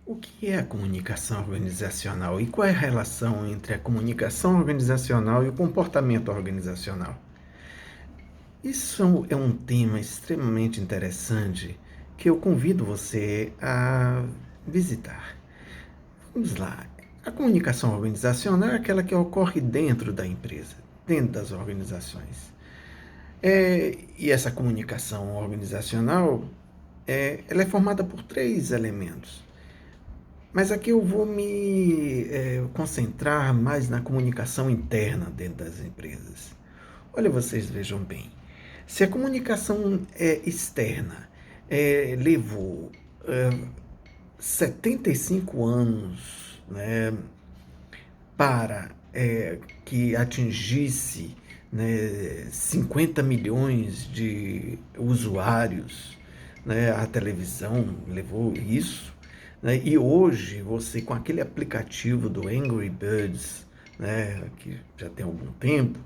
O que é a comunicação organizacional e qual é a relação entre a comunicação organizacional e o comportamento organizacional? Isso é um tema extremamente interessante que eu convido você a visitar. Vamos lá. A comunicação organizacional é aquela que ocorre dentro da empresa, dentro das organizações. E essa comunicação organizacional ela é formada por três elementos. Mas aqui eu vou me concentrar mais na comunicação interna dentro das empresas. Olha, vocês vejam bem. Se a comunicação externa levou 75 anos, né, para que atingisse, né, 50 milhões de usuários, né, a televisão levou isso, né, e hoje você com aquele aplicativo do Angry Birds, né, que já tem algum tempo,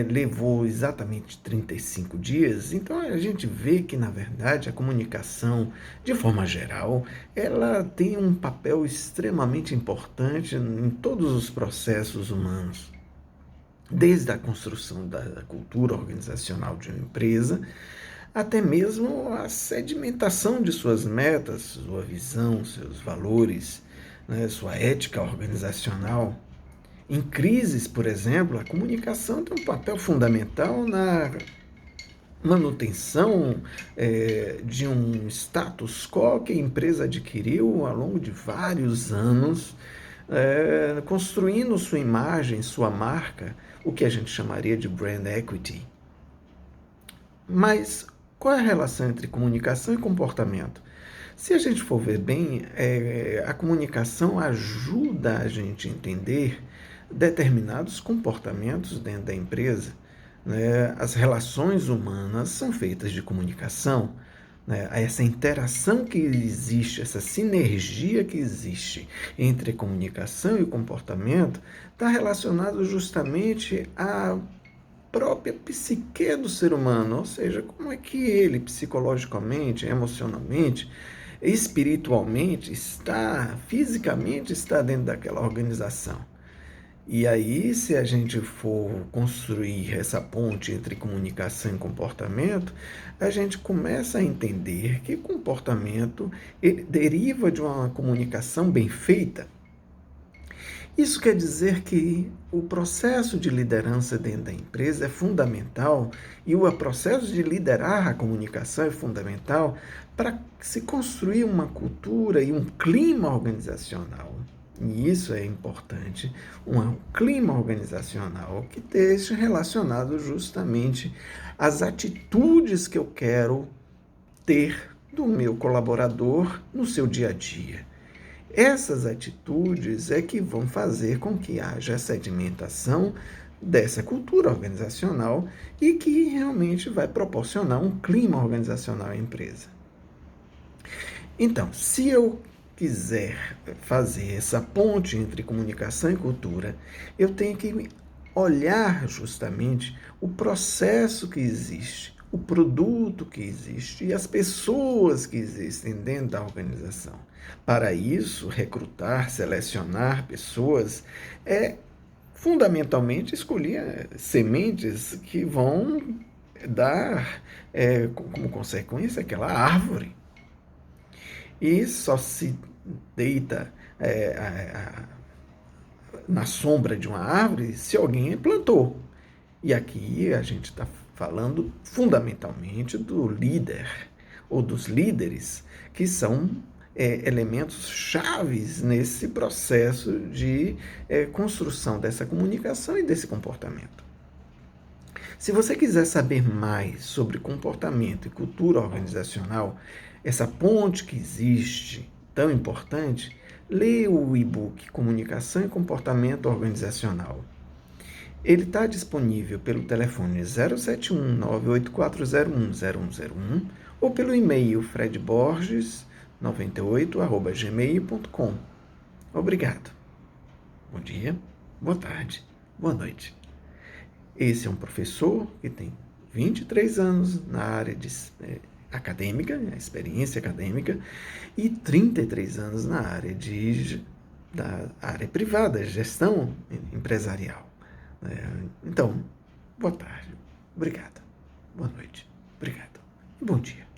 levou exatamente 35 dias, então a gente vê que, na verdade, a comunicação, de forma geral, ela tem um papel extremamente importante em todos os processos humanos, desde a construção da cultura organizacional de uma empresa, até mesmo a sedimentação de suas metas, sua visão, seus valores, né, sua ética organizacional. Em crises, por exemplo, a comunicação tem um papel fundamental na manutenção de um status quo que a empresa adquiriu ao longo de vários anos, construindo sua imagem, sua marca, o que a gente chamaria de brand equity. Mas qual é a relação entre comunicação e comportamento? Se a gente for ver bem, a comunicação ajuda a gente a entender determinados comportamentos dentro da empresa, né? As relações humanas são feitas de comunicação, né? Essa interação que existe, essa sinergia que existe entre a comunicação e o comportamento está relacionado justamente à própria psique do ser humano, ou seja, como é que ele psicologicamente, emocionalmente, espiritualmente está, fisicamente está dentro daquela organização. E aí, se a gente for construir essa ponte entre comunicação e comportamento, a gente começa a entender que comportamento ele deriva de uma comunicação bem feita. Isso quer dizer que o processo de liderança dentro da empresa é fundamental e o processo de liderar a comunicação é fundamental para se construir uma cultura e um clima organizacional. E isso é importante, um clima organizacional que esteja relacionado justamente às atitudes que eu quero ter do meu colaborador no seu dia a dia. Essas atitudes é que vão fazer com que haja sedimentação dessa cultura organizacional e que realmente vai proporcionar um clima organizacional à empresa. Então, se eu quiser fazer essa ponte entre comunicação e cultura, eu tenho que olhar justamente o processo que existe, o produto que existe e as pessoas que existem dentro da organização. Para isso, recrutar, selecionar pessoas é fundamentalmente escolher sementes que vão dar como consequência aquela árvore. E só se deita na sombra de uma árvore se alguém plantou. E aqui a gente está falando fundamentalmente do líder ou dos líderes, que são elementos chaves nesse processo de construção dessa comunicação e desse comportamento. Se você quiser saber mais sobre comportamento e cultura organizacional, essa ponte que existe, tão importante, leia o e-book Comunicação e Comportamento Organizacional. Ele está disponível pelo telefone 071 98401 0101 ou pelo e-mail fredborges98@gmail.com. Obrigado. Bom dia, boa tarde, boa noite. Esse é um professor que tem 23 anos na área de acadêmica, a experiência acadêmica, e 33 anos na área da área privada, gestão empresarial. Então, boa tarde, obrigado, boa noite, obrigado e bom dia.